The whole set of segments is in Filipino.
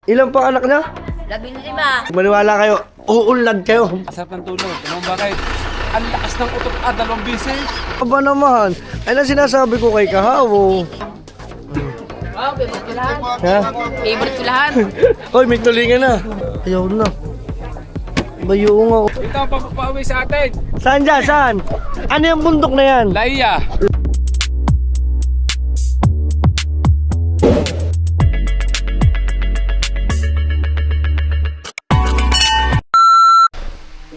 Ilan pa anak niya? 15. Maniwala kayo, uunlad kayo. Asap ng tulog. Anong bakit? Ang lakas ng utot 2 bisis. Aba naman, ay na sinasabi ko kay Kahawo. Oh, favorite ko lahat. Ha? Favorite ko lahat. Hoy, may tulingan na. Ayaw na. Bayuong ako. Ito ang papauwi sa atin. Saan dyan? Saan? Ano yung bundok na yan? Laiya.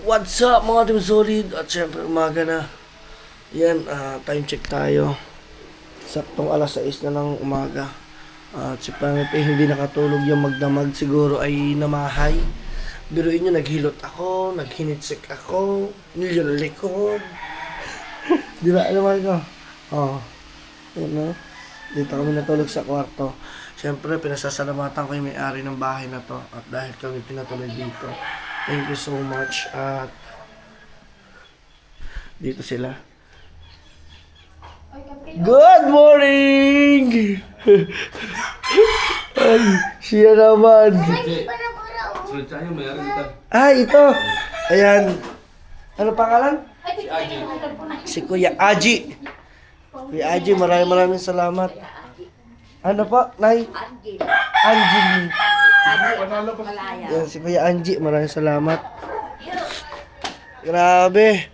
What's up mga Team Solid? At syempre umaga na. Yan, time check tayo. Saktong alas 6 na ng umaga. At si Pangit hindi nakatulog yung magdamag. Siguro ay namahay. Biruin nyo, naghilot ako, naghinitsik ako, nilyon likod. Di ba? Ano ba ito? Oo. Yan na. Dito kami natulog sa kwarto. Siyempre, pinasasalamatan ko yung may-ari ng bahay na to. At dahil kami pinatuloy dito. Thank you so much. At dito sila. Good morning! Ay, siya naman. Ay, ito. Ayan. Ano pangalan? Si Kuya Aji. Kuya Aji, maraming salamat. Ano pa, Nay? Angie. Yan, si Kuya Angie, maraming salamat. Grabe.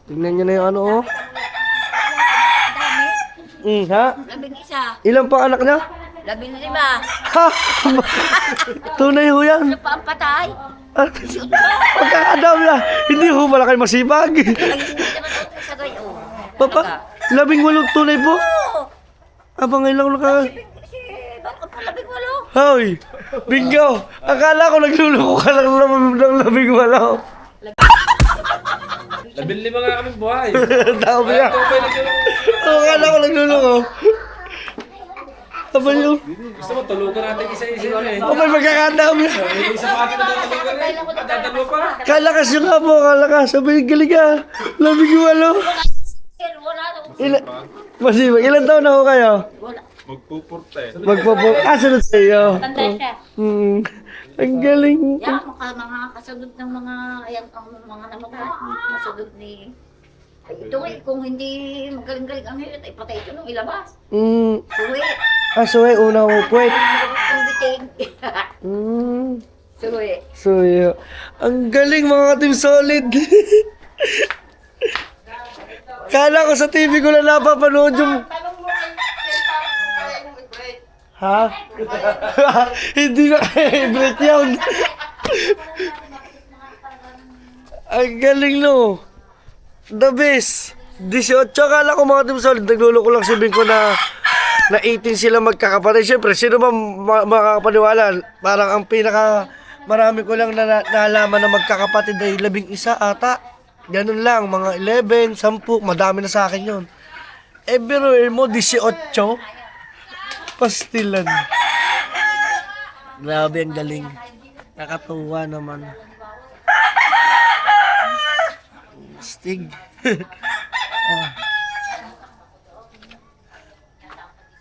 Tingnan nyo na yung ano, oh. Ha? 11. Ilan pa anak niya? 15. Ha? Tunay ho yan. Ano pa ang patay? Pagkakadam na. Hindi ho pala kayo masibag. Ay, hindi naman ako sa gayo. Papa, 18 tunay po. Abang ngayon lang ka. Bakit pa 18? Hoy, bingo. Akala ko nagluloko ka lang ng 18. 15 nga kami buhay. Tama niya. Akala ko nagluloko. Aba nyo. Gusto mo, tulugan natin isa-isa eh. Oh, may magkakadam niya. Isa pa atin na tulugan eh. Dadalo pa. Kalakas yung nga po, kalakas. Sabi, galing ka. 18. Wala na. Masibag. Ilan taon na ho kayo? Wala. Magpupur. Sunod sa iyo. Tanda siya. Ang galing. Yan, mga kasunod ng mga, ayan, ang mga namatay. Kasunod ni... Ay, ito eh, kung hindi magaling-galing ang hirit, ay patay ito nung ilabas. Suwi. Suwe, una ko puwet. Ang biting. Suwi. Suwe. Ang galing mga Team Solid. Kala ko sa TV ko lang napapanood yung... Ha? Hindi na kaya-break yun. Ang galing no. The best. 18. Kala ko mga Team Solid. Nagluloko lang sabihin ko na 18 sila magkakapatid. Siyempre, sino ba makakapaniwala? Parang ang pinaka marami ko lang nalaman na magkakapatid ay 11 ata. Ganun lang, mga 11, 10, madami na sa akin yun. Biruin mo, 18. Pastilan. Grabe, ang galing. Nakatuwa naman. Stig.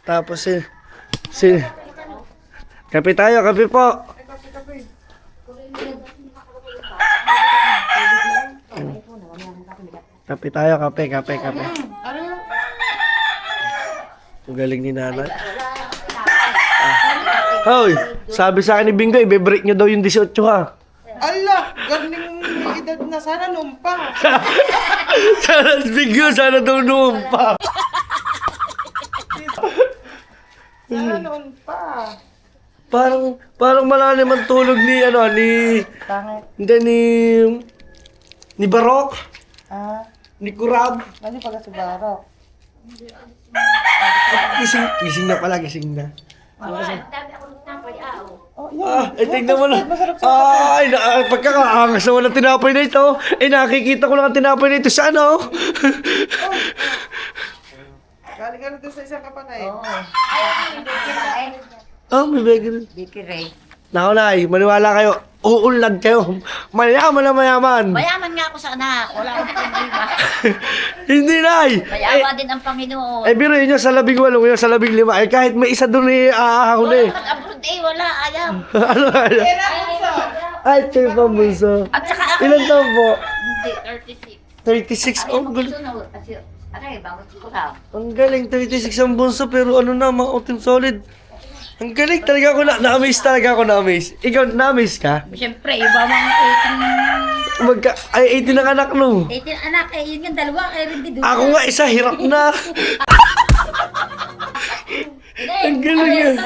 Tapos kape tayo, kape po. Kape tayo, kape. Ang galing ni nanay. Hoy, sabi sa akin ni Bingo, i-break nyo daw yung 18 ha. Ala, galing edad na sana noon pa. Sana Bingo, sana daw noon pa. Sana noon pa. Parang malalim ang tulog ni Pangit. hindi ni Barok, ni Kurab. Ano pag Subarok? Gising na pala, gising na. Ang dami ako nagtapay, Oh, yan. Tingnan mo na. Masarap Pagkakaangas naman ng tinapay na ito. Nakikita ko lang ang tinapay na ito sa ano. Galing ka na doon sa isang kapatid. May bakery. Bakery. Naku, Nay, maniwala kayo. uunlad kayo. Mayaman na mayaman. Mayaman nga ako sa anak. Wala akong problema. Hindi, Nay. Mayawa din ang Panginoon. Biruin nyo sa 18, yung sa 15. Kahit may isa doon ahahon Wala eh. mag-abroad wala. Ayaw. Ano kaya? Ay, ito yung pambunso. At saka ako. Ilan taon po? Hindi, 36. 36. Oh, galing. Aray, bakit ko lang? Ang galing, 36 ang bunso, pero ano na, mga team solid. Ang galing talaga ako na-amaze talaga ako na-amaze. Ikaw, na-amaze ka? Siyempre, iba mga 18 ang anak no. 18 anak, yun yung dalawa, kaya rin din. Ako nga, isa, hirap na. Ang galing yan.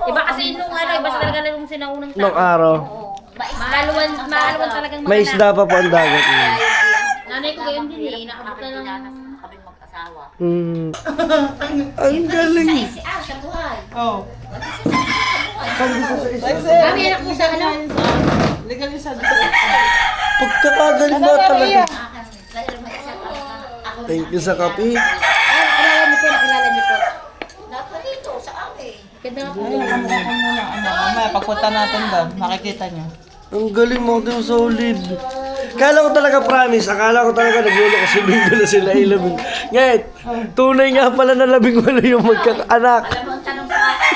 Iba kasi nung iba talaga nung sinaunang Nung araw. Mahaluan talagang May isda pa po ang dagat. Nanay ko gayon din eh, nakabot na lang kaming mag-asawa. Ang galing. Sa buhay. Oh. Kami anak mo sa ano? Legal isa. Pagkakagaling ba talaga? Thank you sa kape. Nakilala niyo po. Dapat dito sa amin. Ganda na po. Mamaya, pagpunta natin doon, makikita nyo. Ang galing mo, team solid. Akala ko talaga promise, akala ko talaga nagulo kasi bingo na sila 11. Ngayon, tunay nga pala na 18 yung magkakaanak. Alam mo ang tanong sa akin,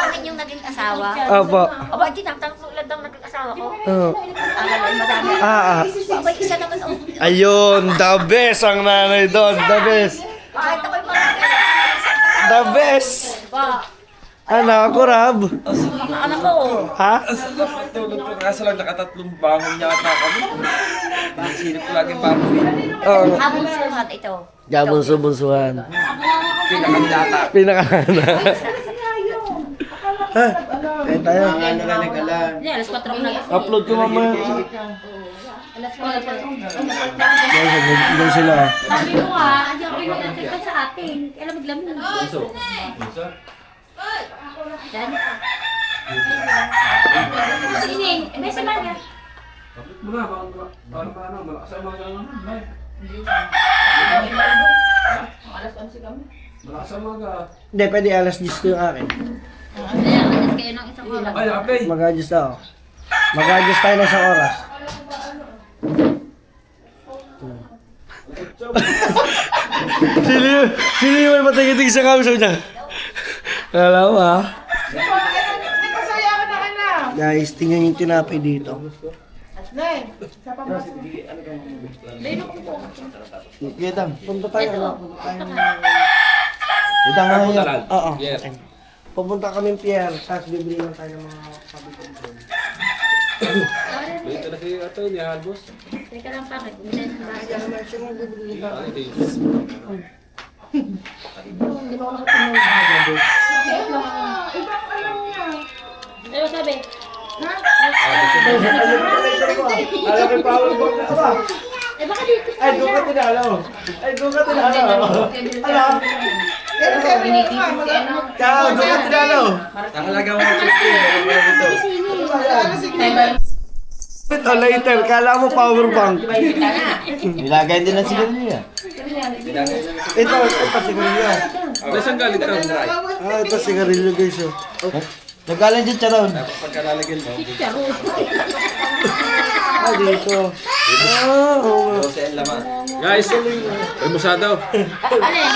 amin yung naging asawa. Apa. Aba, hindi nagtanong lang daw naging asawa ko. Oh. Alam mo, madami. Aba, isa naman. Ayun, the best ang nanay doon, the best. Kahit ako'y marami. The best. Anak ko, Rab. Anak ko. Ha? Tulog ko kaso lang nakatatlong bangon niya at kami. Sinip ko laging bangon. Oh. Habang suhat ito. Bunso-bunsuhan. Pinakandata. Pinakahana. Ha? Kaya tayo. Hindi, alas 4 na. Upload ko mamaya. Alas 4 pa. Guys, doon sila. Sabi mo nga, hindi ako pinag-check sa atin. Kailan maglamin. Dan. Sining, may semana. Muna, paano, malakas ang mga naman. Alas 11 kami. Malakas ang mga. Hindi, pwede alas 10 ko yung akin. Kaya alas kayo ng isang oras. Ay, nakapay. Mag-adjust ako. Mag-adjust tayo ng isang oras. Sino yung may matigit-tigit sa kami sa niya? Alam mo ha? Hindi pa saya ka na anak. Guys, tingnan yung tinapay dito. Nay, sa pamasok. Kita, punta tayo. Punta tayo. Ito nga yan. Oo. Yes. Pupunta kami Pierre, tapos bibili lang tayo ng mga kabitong doon. Dito na si Ato, ni Albos. Teka lang bakit? Hindi na bahay. Ano sabi? Alam ko power bank na ba? Eh baka dito sa Ay, doon ka tinalo. Ay, doon ka tinalo. Alam? Kaya, doon ka tinalo. Nakalaga mo 15. Ito, later. Kala mo power bank. Nilagay din na siguro niya. Ito sigarilyo. Nasaan galing ka? Ito sigarilyo guys. Nagalan dyan charon. Pagkalalagyan mo. Dito. Oo. Kasi ang laman. Guys, remusado. alin?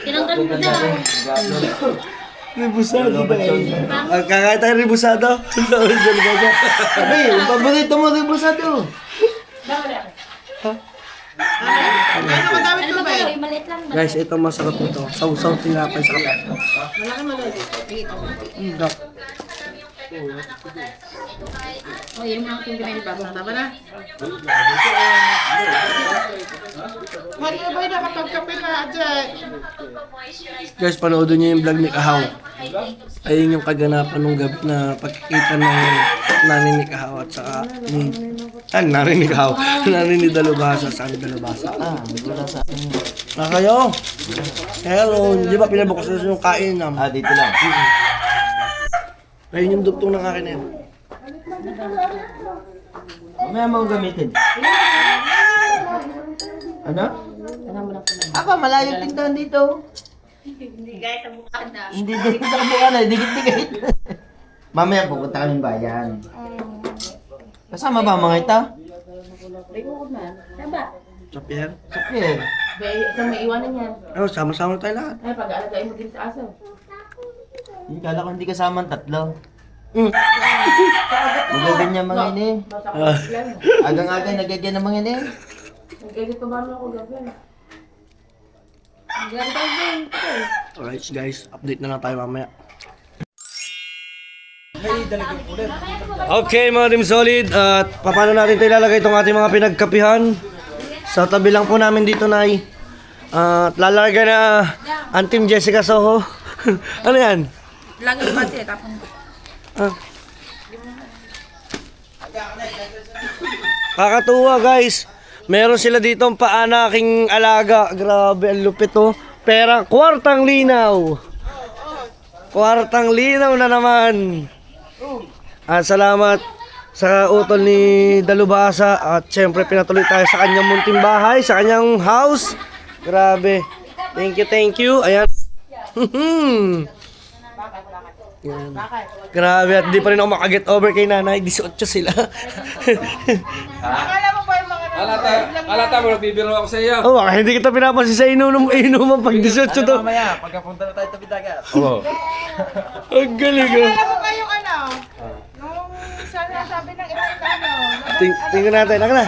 Tinanggal mo na. Ribusado ba yun? Kakain tayo ribusado? Sabi, yung paborito mo ribusado. Ano ka dami Ano ba tubig? ito? Maliit lang. Guys, ito masarap ito. Saw-saw tinapay sa kape. O, yun mga kung gumili ba? Tama na? Mari ka ba nakapagkape na dyan? Guys, panoodin niyo yung vlog ni Kahaw. Ayun yung kaganapan nung gabi na pagkikita ng nanay ni Kahaw at saka ni... nanay ni Kahaw. Nanay ni Dalubhasa. Saan ni Dalubhasa? Wala sa... Kayo? Hello. Di ba pinabukas na yung kainan? dito lang. Ayun yung dugtong ng akin na yun. Mamaya mo gamitin. Ano? Ako, malayo tindahan dito. Hindi guys, sa mukha na. Hindi dikit sa buwan ay dikit-dikit. Mamaya pupunta kami bayan. Kasama ba ang mga ito? Sa pier. Sa pier. Isang may iwanan yan. Oh, sama-sama tayo lahat. Ay, pag-alagayin mo din sa aso. Hindi kala ko hindi kasama ang tatlo. Mm. Magaganyan mga ini. Basta ko lang. Agang-aga nagagyan ng mga ini. Nagkagit pa ba ako gabi? Ganyan tayo din. Alright guys, update na lang tayo mamaya. Okay mga Team Solid, at paano natin ito ilalagay itong ating mga pinagkapihan? Sa tabi lang po namin dito, Nay. At lalagay na ang Team Jessica Soho. Ano yan? Lagi yung pati, tapon. Ah. Kakatuwa guys. Meron sila dito ang paanaking alaga. Grabe, ang lupit oh. Pera, kwartang linaw. Kwartang linaw na naman. At salamat sa utol ni Dalubhasa. At syempre pinatuloy tayo sa kanyang munting bahay, sa kanyang house. Grabe. Thank you. Ayan. Yan. Grabe, at di pa rin ako makaget over kay nanay. 18 sila. Akala mo ba yung mga Alata mo, nagbibiro ako sa iyo. Oh, baka hindi kita pinapansin sa inuman pag 18 to. Mamaya, pagkapunta na tayo tabi dagat. Oo. Ang galing oh. Akala mo ba yung ano? Nung sabi ng ibang Tingnan natin, ako na.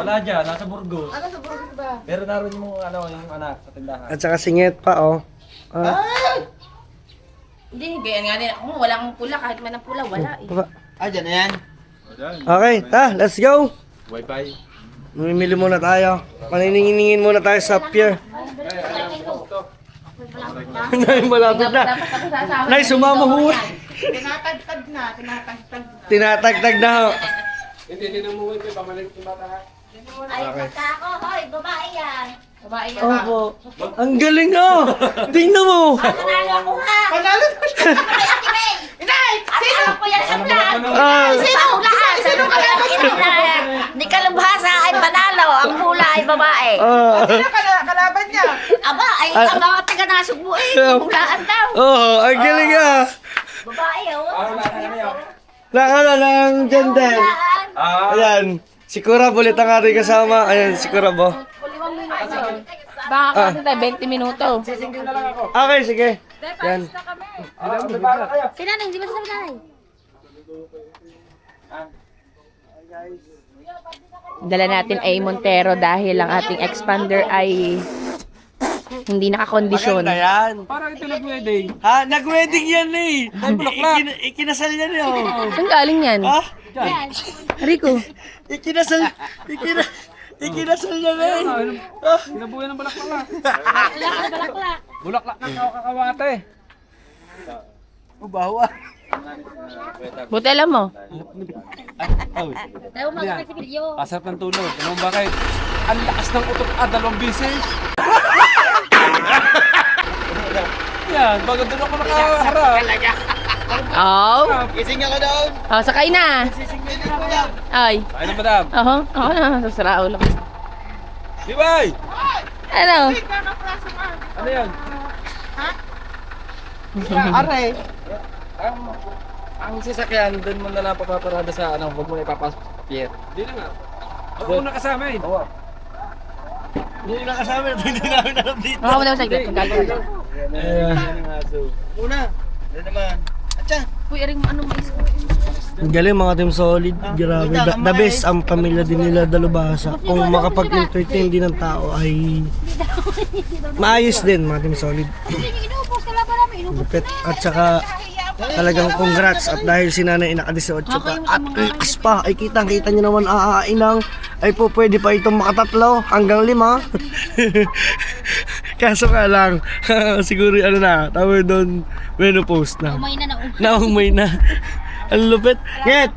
Wala dyan, nasa Burgos. Ano sa Burgos ba? Pero naroon yung yung anak sa tindahan. At saka singit pa oh. Hindi, ganyan nga din. Kung walang pula, kahit man ang pula, wala eh. Baba. Dyan na yan. Okay, let's go. Wi-Fi. Mamimili muna tayo. Paniningin muna tayo sa pier. Nay, malapit na. Dapat ako sasama. Nay, sumama ho. Tinatagtag na. Tinatagtag na ho. Hindi na mo Wi-Fi, pamalit yung bata ha. Ay, pagka ako, hoy, babae yan. Babae yan. Opo. Ang galing oh. Tingnan mo. Panalo ako ha. Panalo ko siya. Ay, Ate May. Inay! Sino ko yan sa plan? Ah, Sino lahat? Sino kalaban? Ni Kalubhasa ay panalo. Ang hula ay babae. Sino kalaban niya? Aba, ay ang mga taga-nasugbo eh. Hulaan daw. oh, ang galing ah. Babae, oh. Nakala ng gender. Hulaan. Ayan. Si Kurab ulit ang ating kasama. Ayan, si Kurab oh. Baka kasi tayo 20 minuto. Okay, sige. Yan. Sila na, hindi ba sasabi nanay? Dala natin ay Montero dahil ang ating expander ay hindi nakakondisyon. Maganda yan. Parang ito nag-wedding. Ha? Nag-wedding yan eh. Ikinasal yan eh oh. Saan galing yan? Ha? Rico. Ikinasal niya na eh. Ah. Pinabuhay ng bulaklak. Bulaklak ng kakawate. Bawa. Buti alam mo. Tayo mga kasibilyo. Kasarap ng tulog. Ano bakit? Ang lakas ng utok 2 bisis. Yan, bago doon ako nakaharap. Oh. Gising ako daw. Oh, sakay na. Ay. Ay na madam. Ako na. Sasara ulo. Di ba? Ano? Ano yan? Aray. Ang sasakyan, doon mo na lang papaparada sa ano, huwag mo na ipapasok sa pier. Di na nga. Huwag mo na kasama eh. Oo. Hindi na kasama. Hindi namin alam dito. Ako na sa iglit. Galing. Una. Yan naman. Atsa. Uy, aring ano mais ko. Ang galing mga Team Solid. Grabe. The best ang pamilya din nila Dalubhasa. Kung makapag-entertain din ng tao ay maayos din mga Team Solid. Inubos ka lang ba namin? Inubos Lupit. At saka talagang congrats at dahil si nanay naka-18 pa at lakas pa ay kitang-kita nyo naman aainang ay po pwede pa itong makatatlo hanggang 5. Kaso nga lang siguro ano na tawag doon menopause na. Umay na. Naumay na. Ang lupit. Net!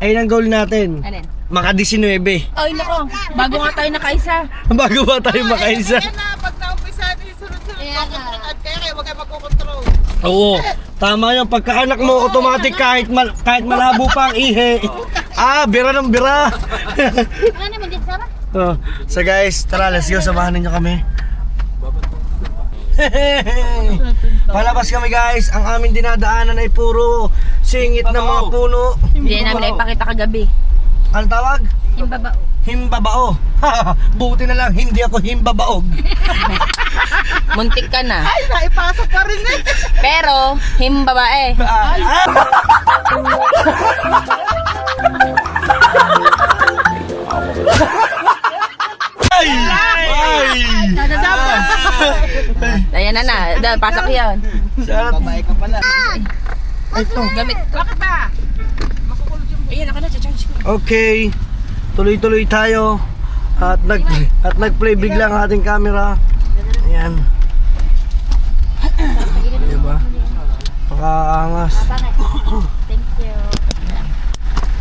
Ayun ang goal natin. Alin? Maka-19. Ay, nako. Bago nga tayo nakaisa. Bago ba tayo makaisa? Kaya na, pag naumpisa na yung sunod-sunod Kaya nga. at kaya huwag kayo magkukontrol. Oo. Tama yan. Pagkaanak mo, automatic kahit malabo pa ang ihe. Bira ng bira. Ano naman din, Sarah? So guys, tara, let's go. Samahan ninyo kami. Palabas kami guys, ang aming dinadaanan ay puro singit ng mga puno. Hindi namin naipakita kagabi. Ano tawag? Himbabao. Himbabao. Buti na lang, hindi ako himbabaog. Muntik ka na. Ay, naipasok pa rin eh. Pero, himbabae. Ay! Ay! Ayan na. Pasok yan. Sarap. Babae ka pala. Gamit. Bakit ba? Ayan, ako na. Charge ko. Okay. Tuloy-tuloy tayo. At nag-play bigla ang ating camera. Ayan. Diba? Pakaangas. Thank you.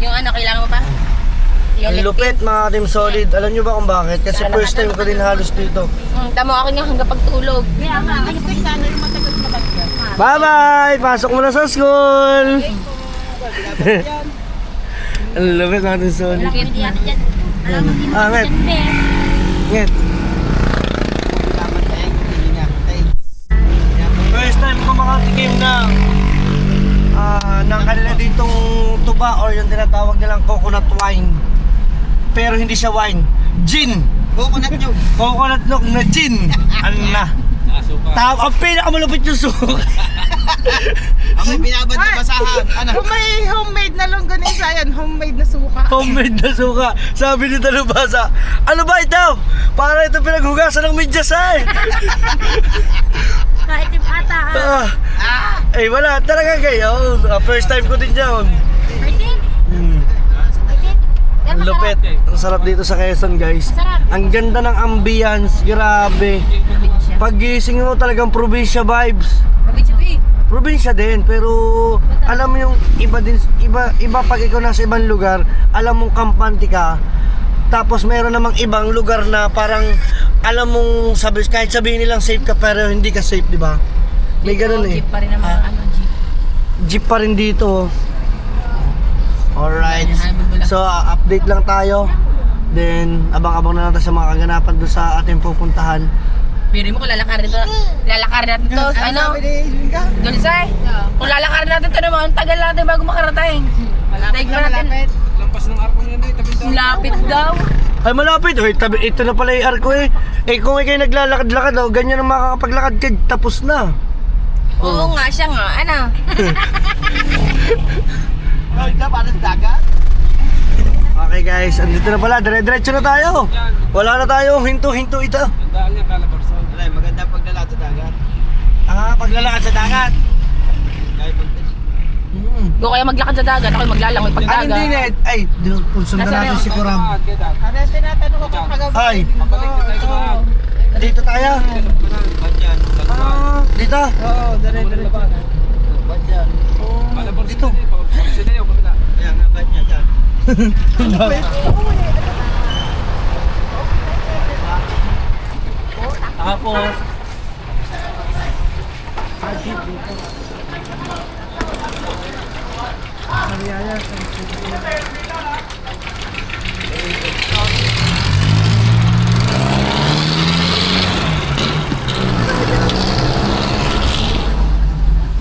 Yung ano, kailangan mo pa? Ang lupit mga team solid. Alam nyo ba kung bakit? Kasi first time ko din halos dito. Tamo ako nga hanggang pagtulog. Kaya nga, ano po sana yung matagal na bagyan? Bye-bye! Pasok mo na sa school! Ang lupit mga team solid. Hindi natin dyan. Alam mo, hindi mo Anget. dyan, Ben. Ngit. First time ko makatikim ng kanila ditong tuba or yung tinatawag nilang coconut wine. Pero hindi siya wine. Gin! Coconut nyo. Coconut milk na gin! Ano na? Ang pinakamalupit yung suka. Amoy binabad na basahan. Ano? Kung may homemade na longganisa yan, homemade na suka. Homemade na suka. Sabi ni Talubasa, ano ba ito? Para ito pinaghugasan ng medyasay. Kahit yung ata, Eh wala, talaga kayo. First time ko din yun. Martin? Martin? Yan, Ang lupit. Ang sarap dito sa Quezon guys. Ang ganda ng ambience. Grabe. Paggising mo talagang probinsya vibes. Probinsya din, pero alam mo yung iba pag ikaw nasa ibang lugar, alam mong kampante ka. Tapos meron namang ibang lugar na parang alam mong kahit sabihin nilang safe ka pero hindi ka safe, di ba? May ganun eh. Jeep pa rin naman ang jeep. Jeep pa rin dito. Alright. So update lang tayo. Then abang-abang na natin sa mga kaganapan doon sa ating pupuntahan. Piri mo kung lalakarin natin to, ano? Sabi ni Jinka? Dolisay, kung lalakarin natin to naman, tagal natin bago makarating. Malapit na natin. Lampas ng arko niya na eh, tabi daw. Lapit daw. Ay malapit. Hoy, ito na pala yung arko eh. Eh kung kayo naglalakad-lakad daw, ganyan ang makakapaglakad ka, tapos na. Oo nga, siya nga. Ano? Ay, ka para sa dagat. Okay guys, andito na pala. Dire-diretso na tayo. Wala na tayong hinto-hinto ito. Ang daan niya, Calabarzon. Wala, maganda paglalakad sa dagat. Paglalakad sa dagat. Kahit pag Doon kaya maglakad sa dagat, ako'y maglalangoy pag Ay, hindi dagat. net. Ay, sundan Nasaan natin yun? si Kuram. Ano, tinatanong ko kung kagabi. Ay, Pabalik na tayo kumahan. dito tayo. ba't yan? Dito. Oo, dire-dire. Ba't yan? Calabarzon Dito. na eh, pabalik na yun, kabila. Kaya nga, ba't yan dyan? Tapos,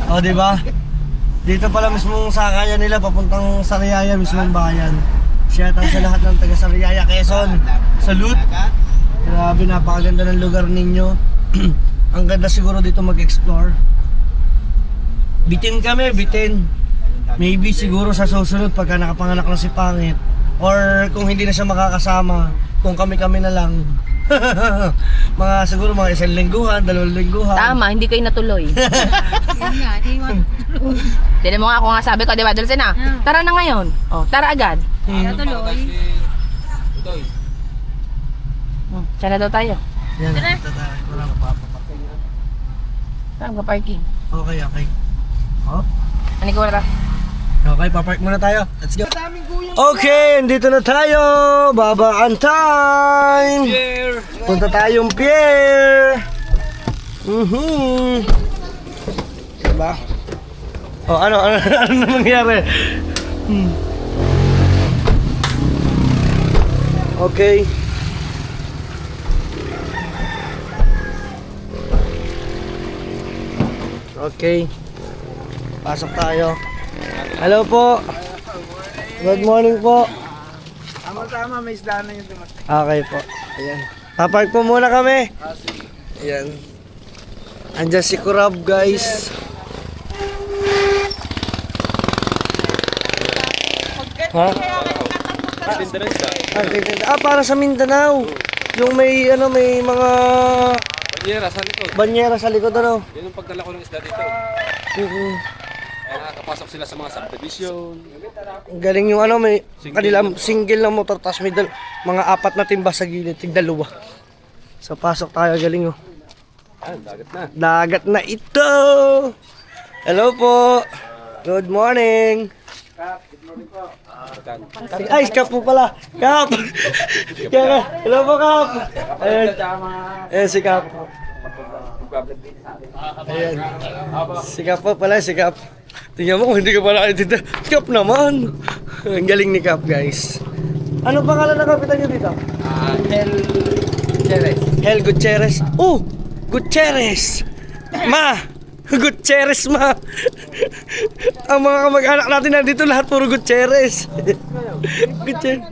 oh, di ba? Dito pala mismong sakayan nila papuntang Sariaya, mismong bayan. Shout out sa lahat ng taga Sariaya, Quezon. Salute. Grabe, napakaganda ng lugar ninyo. Ang ganda siguro dito mag-explore. Bitin kami, bitin. Maybe siguro sa susunod pagka nakapanganak na si Pangit, or kung hindi na siya makakasama, kung kami-kami na lang. Siguro mga 1 lingguhan, 2 lingguhan. Tama, hindi kayo natuloy. Yan nga, iwan. Tinan mo nga ako nga sabi ko, di ba, Dulce na? Tara na ngayon. Oh, tara agad. Natuloy. Udoy. Siya na daw tayo. Yan. Saan ka parking? Okay, okay. Oh? Ano ko na ta? Okay, papark muna tayo. Let's go. Okay, andito na tayo. Babaan time. Pierre! Punta tayong pier. Diba? Oh, ano nangyari? Okay. Okay. Pasok tayo. Hello po. Good morning po. Tama-tama, may isda na yung dumating. Okay po. Ayan. Papark po muna kami. Ayan. Andyan si Kurab, guys. Ha? Para sa Mindanao. Yung may may mga Banyera sa likod. banyera sa likod ano. Yun ang pagdala ko ng isda dito. Kaya nakakapasok sila sa mga subdivision. Ang galing yung may kanilang single na motor tapos may mga 4 na timba sa gilid, tig-2. So pasok tayo, galing oh. Dagat na. Dagat na ito. Hello po. Good morning. Ay, Kap po pala. Kap. Hello po, Kap. Ayan si Kap. Ayan. Si Kap po pala, si Kap. Tingnan mo kung hindi ka pala nakitita. Kap naman. Ang galing ni Kap, guys. Ano pangalan ng kapitan nyo dito? Hel Gutierrez. Oh! Gutierrez! Ma! Gutierrez, ma! Ang mga kamag-anak natin nandito lahat puro Gutierrez. Gutierrez.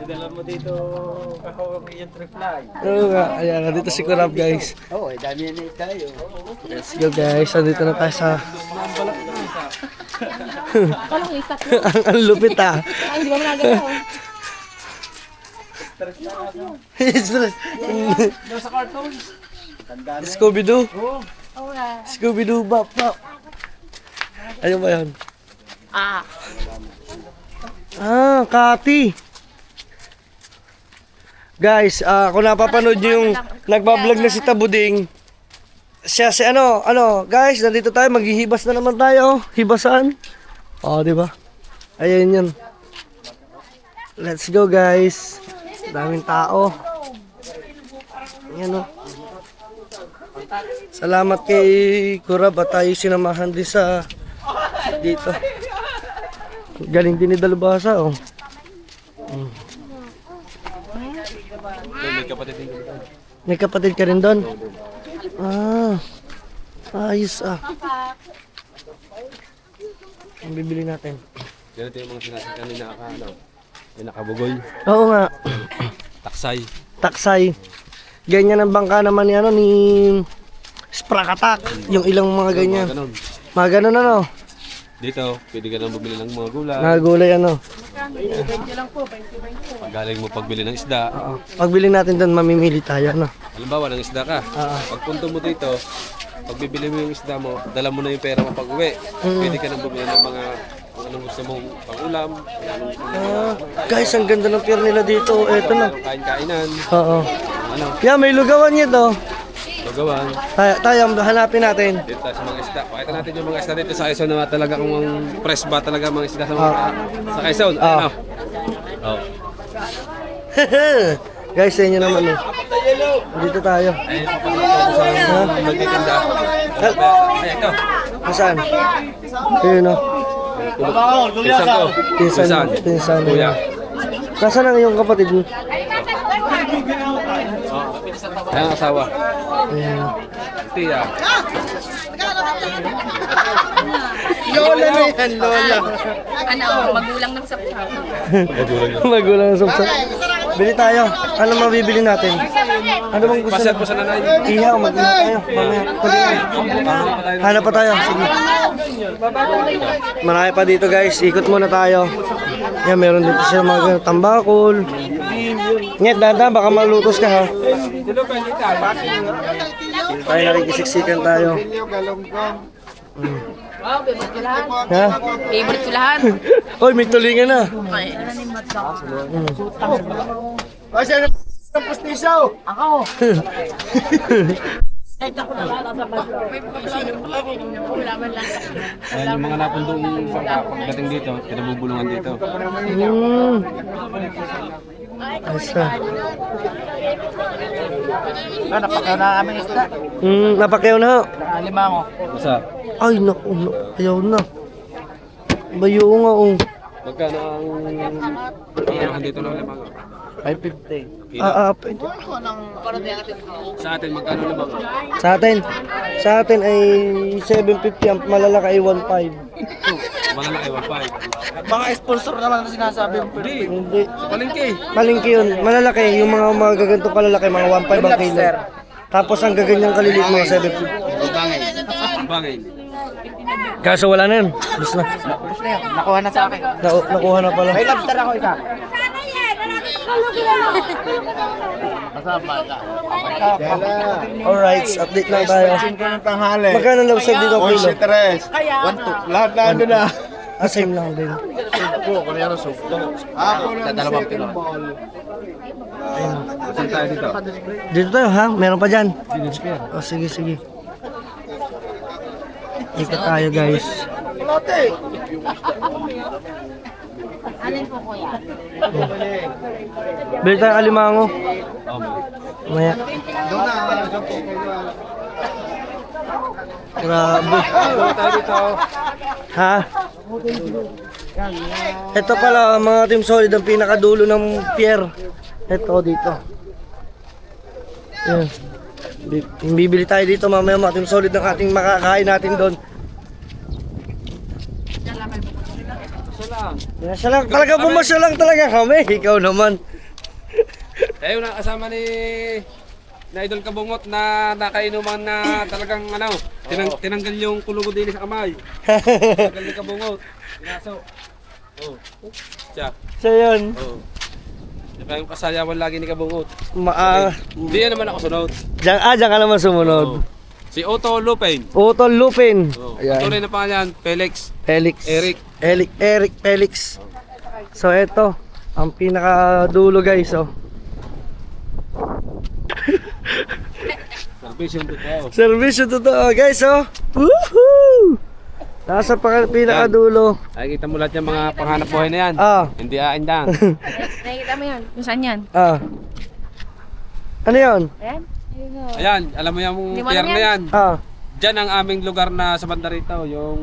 Dala mo dito kahawang yung trifly. Oo nga. Ayan, nandito si Kurab, guys. Oo, dami na tayo. Let's go, guys. Nandito na tayo sa... ang lupit, ah. Ay, hindi ba mo nagalaw? Stress. Scooby-Doo. Scooby-Doo, bap. Ano ba yan? Kati. Guys, kung napapanood nyo yung nagbablog na si Tabuding, siya si guys, nandito tayo, maghihibas na naman tayo. Hibasan. Di ba? Ayan yun. Let's go, guys. Daming tao. Ayan, oh. Salamat kay Kurab at tayo sinamahan din sa dito. Galing din ni Dalubhasa, oh. May kapatid din dito. May kapatid ka rin doon? Ayos ah. Ang bibili natin. Ganito yung mga sinasabi kanina yung nakabugoy. Oo nga. Taksay. Taksay. Ganyan ang bangka naman ni Sprakatak. Yung ilang mga ganyan. Ganun. Mga ganun ano. Dito, pwede ka nang bumili ng mga gulay. Nagulay ano. Pag galing mo pagbili ng isda. Pagbili natin doon, mamimili tayo ano. Halimbawa, ng isda ka. Pag punto mo dito, pag bibili mo yung isda mo, dala mo na yung pera mo pag uwi. Pwede ka nang bumili ng mga kung anong gusto mong pang-ulam. Guys, ang ganda ng pier nila dito. Eto na. Kain-kainan. Oo. Ano, Yeah, may lugawan niya to. magawan. Tayo, hanapin natin. Dito tayo sa mga isda. Pakita natin yung mga isda dito sa Quezon na talaga kung fresh ba talaga mga isda sa mga sa Quezon. Ano? Oh. Guys, sa inyo naman eh. Dito tayo. Ayun, papakita ko sa magtitinda. Ay, ito. Nasaan? Ayun o. Pinsan ko. Pinsan. Pinsan. Kuya. Nasaan ang iyong kapatid mo? Ayan ang asawa. Ayan. Tiya. Lola na yan, Lola. Magulang ng sapsaw. Magulang ng sapsap. Bili tayo. Ano mabibili natin? Ano bang gusto Pasyal mo? po sa nanay. Ihaw, mag-ihaw tayo. Mamaya. Hanap pa tayo. Sige. Marami pa dito, guys. Ikot muna tayo. Yan, meron dito siya mga tambakol. Nget, dada, baka malutos ka ha. Tayo nakikisiksikan tayo. Ha? Favorite ko lahat. Oy, may tulingan na. Kasi ano ang pustiso? Ayan yung mga napundong pagdating dito, pinabubulungan dito. Asa? Napakaw na kami isda. Napakyaw na. Lima mo. Basta, Ay, naku, ayaw na. Bayo nga, oh. magkano ang anuhan dito ng limang? 550. Pwede. Sa atin, magkano naman? Sa atin ay 750, ang malalaki ay 1.5. Malalaki, 1.5. Mga sponsor naman na sinasabi mo. Hindi. Sa palengke. Malingki yun. Malalaki, yung mga gagantong kalalaki, mga 1.5 ang kilo. Tapos ang gaganyang kaliliit, mga 750. Bangin. Kaso wala na yun. Bus na. Nakuha na sa akin. Nakuha na pala. May lobster ako isa. Alright, update lang tayo. Tanghali. Magkano lobster dito kilo? 1-2. Lahat na ano na. Same lang din. Ako lang dalawang kilo. Saan tayo dito? Dito tayo ha? Meron pa dyan? Oh, sige, sige. Ikot tayo guys. Alin po kuya? Bili tayo alimango. Maya. Grabe. Tayo dito. Ha? Ito pala mga Team Solid ang pinakadulo ng pier. Ito dito. Yan. Bibili tayo dito mamaya mga Team Solid ng ating makakain natin doon. Siya lang. Talaga pumasya lang talaga kami. Ikaw naman. Tayo na kasama ni na Idol Kabungot na nakainuman na talagang tinanggal yung kulungo din sa kamay. Tinanggal ni Kabungot. Pinaso. Oh. Siya yun. Oh. Diba yung kasayawan lagi ni Kabungot? Hindi naman ako sunod. Diyan ka naman sumunod. Oh. Si Otto Lupin. Utol Lupin. Oh. Ayan. Tuloy na pangalan, Felix. Felix. Eric. Eric Felix. So eto, ang pinakadulo guys, oh. Salvation totoo. Servisyo totoo guys, oh. Woohoo! Nasa pinakadulo. Nakikita mo lahat yung mga panghanap buhay na yan. Hindi aindang. Nakikita mo yun? Kung saan yan? Ano yun? Ayan. Ayan, alam mo yung Hindi mo pier alam na yan. Yan. Diyan ang aming lugar na sa banda rito, yung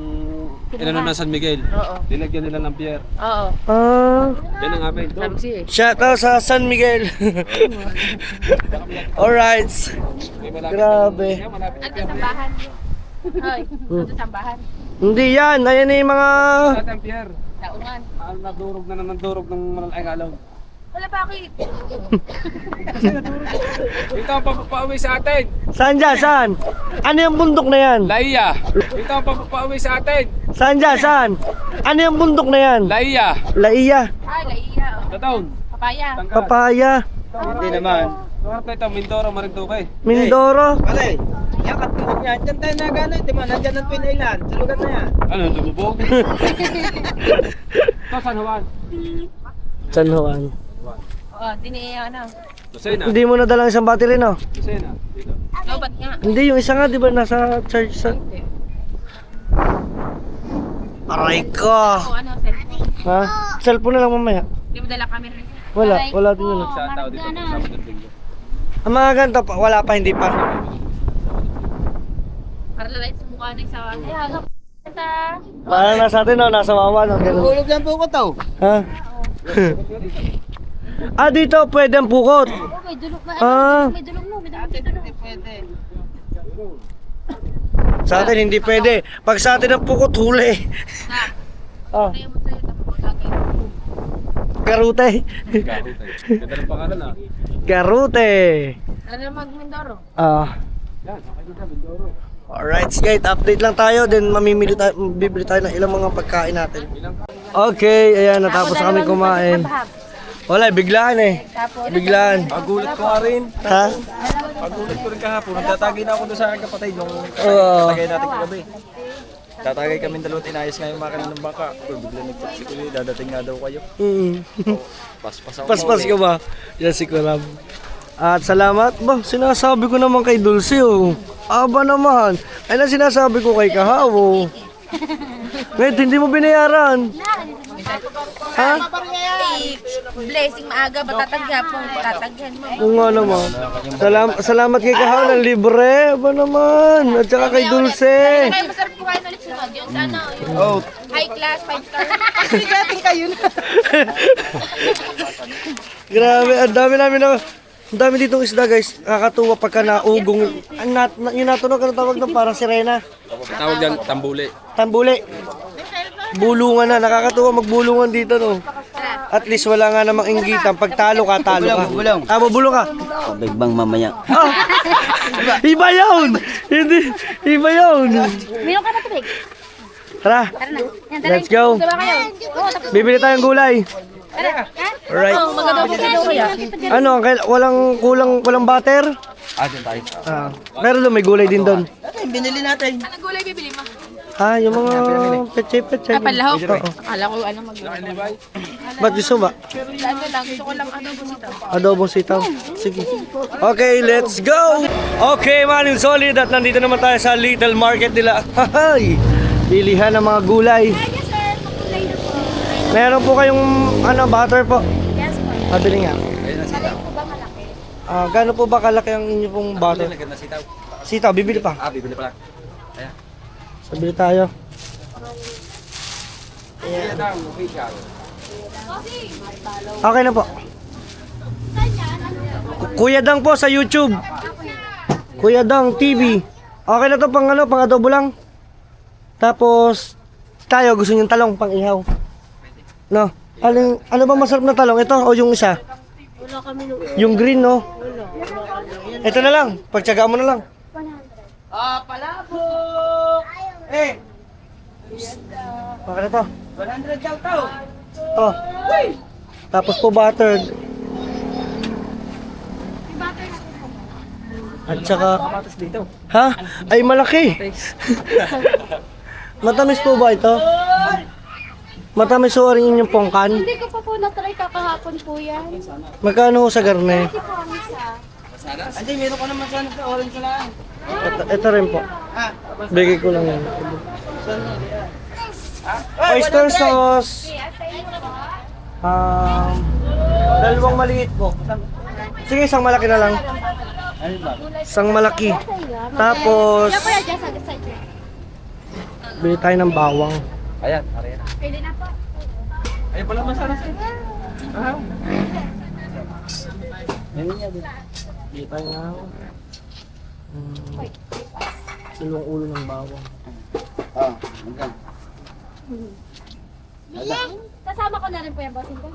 inano ng San Miguel. Oo. Nilagyan nila ng pier. Oo. Diyan ang aming doon. Shout out sa San Miguel. Alright. Grabe. Ito sambahan. Hoy, ito sambahan. Hindi yan, ayan na yung mga... Lahat ang pier. Daungan. Nadurog na nandurog ng malalaking alaw. Wala bakit? Ito ang papapauwi sa atin. Saan dyan? Saan? Ano yung bundok na yan? Laiya. Ito ang papapauwi sa atin. Saan dyan? Saan? Ano yung bundok na yan? Laiya. Laiya. Ay, laiya. Oh. Tataon. Papaya. Tanggal. Papaya. Hindi naman. Ito ito, Mindoro, Marinduque. Mindoro. Pare, yan katulog niya. Diyan tayo na gano'n. Di ba? Nandyan ang Twin Island. Sa lugar na yan. Ano, lumubog? Ito, San Juan. San Juan. Oo, diniya ano. Lucena. Hindi mo nadalang isang battery, no? Lucena. Dito. Lobat nga. Hindi, yung isa nga, di ba, nasa charge sa... Aray ko! O ano, cellphone. Ha? Cellphone na lang mamaya. Hindi mo dala camera. Wala din yun. Sa tao dito, Sabado at Linggo. Ang mga ganito pa, wala pa, hindi pa. Para lalait sa mukha na isa. Para nasa atin, no? Nasa mama, no? Ganun. Hulog yan po ko to. Ha? Dito, pwede ang pukot. May dulog na. May dulog mo. May dulog. Pwede. Sa atin, hindi pwede. Pag sa atin ang pukot, huli. Kaya mo sa'yo tapos lagi. Garute. Ganda ng pangalan ah. Garute. Alam na mag-Mindoro. Yan, okay dito, Mindoro. Alright guys, update lang tayo. Then bibili tayo ng ilang mga pagkain natin. Okay, ayan, natapos na kami kumain. Wala, biglaan eh. Biglaan. Pagulat ko nga rin. Ha? Pagulat ko rin kahapon. Nagtatagay na ako doon sa aking kapatid. Yung Oo. tatagay natin kagabi. Tatagay kami dalawang inayos nga yung makina ng bangka. Pero bigla nagtapsi ko yun. Dadating nga daw kayo. Paspas ako. Paspas ka ba? Yan si Kurab. At salamat ba? Sinasabi ko naman kay Dulce oh. Aba naman. Ay na sinasabi ko kay Kahawo. Ngayon, hindi mo binayaran. Ha? Blessing maaga, batatagya po. Tatagyan mo. Oo nga naman. Salamat kay Kahaw ng libre. Aba naman. At saka kay Dulce. Kaya masarap kumain ulit sunod. Yung sa ano, yung high class, 5 star. Dating kayo na. Grabe, ang dami ditong isda guys. Nakakatuwa pagka naugong. Yung natunog, ano tawag ng parang sirena? Tawag dyan, tambuli. Tambuli. Bulungan na, nakakatuwa magbulungan dito no. At least wala nga namang inggitan. Pag talo ka, talo ka. Bubulong ka. Bigbang mamaya. Ah, iba yun! Hindi, iba yun. Meron ka na tubig? Tara, let's go. Bibili tayong gulay. Alright. Ano, walang butter? Dyan tayo. Pero doon may gulay din doon. Binili natin. Yung mga peche. Panlahok. Oo. Akala ko Ba't gusto ba? gusto ko lang Adobong sitaw. Sige. Okay, let's go! Okay, man, solid. At nandito naman tayo sa little market nila. Hahay! Bilihan ng mga gulay. Meron po kayong butter po? Yes po. Pabili nga. Kalay po ba malaki? Gaano po ba kalaki ang inyo pong butter? Lagyan na sitaw. Sitaw, bibili pa. Bibili pa lang. Ayan. Sabili tayo. Ayan ang official. Okay na po. Kuya Dang po sa YouTube. Kuya Dang TV. Okay na to pang adobo lang. Tapos tayo gusto niyo talong pang ihaw. No. Ano ba masarap na talong? Ito o yung isa? Yung green no. Ito na lang. Pagtiyagaan mo na lang. Palabok! Bakit na to? 100 daw tao. Oh. Tapos po buttered. At saka ha? Ay malaki. Matamis po ba ito? Matamis po rin inyong pongkan. Hindi ko pa po na-try kakahapon po yan. Magkano ho sa garne? Hindi po ang isa. Hindi, meron ko naman sana sa orange lang. Ito rin po. Bigay ko lang yan. Oyster sauce. Dalawang maliit po. Sige, isang malaki na lang. Isang malaki. Tapos, Yan po yan dyan sa dyan. bili tayo ng bawang. Ayan, ayan. Pwede na po. Ayun pala masarap. Bili tayo ng dalawang ulo ng bawang. Kasama ko na rin po yan, bossing ko.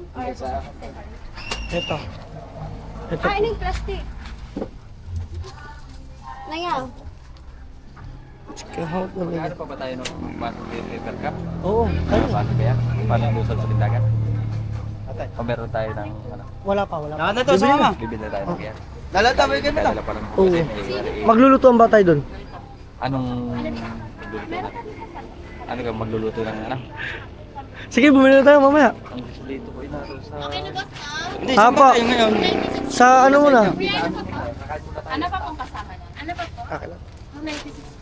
Ito. Ito. Ini yung plastic. Nangyang. Kahawat na rin. Ano pa ba tayo nung paper cup? Oo. Paano ba yan? Paano lusal sa tindagan? O meron tayo ng Wala pa, wala pa. Nakanda to sa mama. bibili tayo ng kaya? Lalatabay ka na lang. Dala pa lang. Oo. Maglulutuan ba tayo doon? Anong magluluto natin? Ano ka magluluto ng ano? Sige, bumili na tayo mamaya. Ang gusto dito ko inaro sa... Hindi, saan ba tayo ngayon? Sa ano muna? Ano pa pong kasama niya? Ano pa po? Okay lang. 96.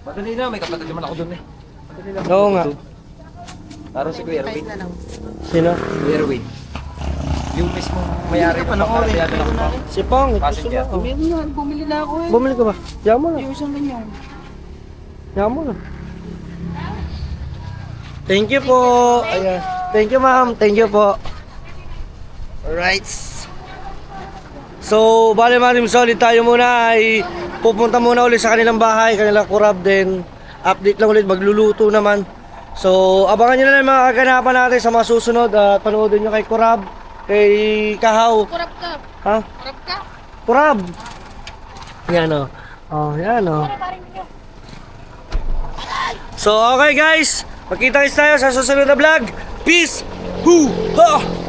Madali na, may kapatid naman ako doon eh. Oo nga. Laro si Kuya Erwin. Sino? Kuya Erwin. Yung mismo mayari pa ng karapiyado ng ako. Si Pong. Pasig yan. Bumili na ako eh. Bumili ka ba? Yaman mo na. Yung isang ganyan. Yaman mo na. Thank you po. Ayan. Thank you ma'am. Thank you po. Alright. So, bale marim solid tayo muna ay pupunta muna ulit sa kanilang bahay, kanilang kurab din. Update lang ulit, magluluto naman. So, abangan nyo na lang yung mga kaganapan natin sa mga susunod at panoodin nyo kay Kurab, kay Kahaw. Kurap ka. Ha? Kurap ka. Kurab! Yan o. Oh, yan o. So, okay guys. Magkita tayo sa susunod na vlog. Peace! Hoo! Ha!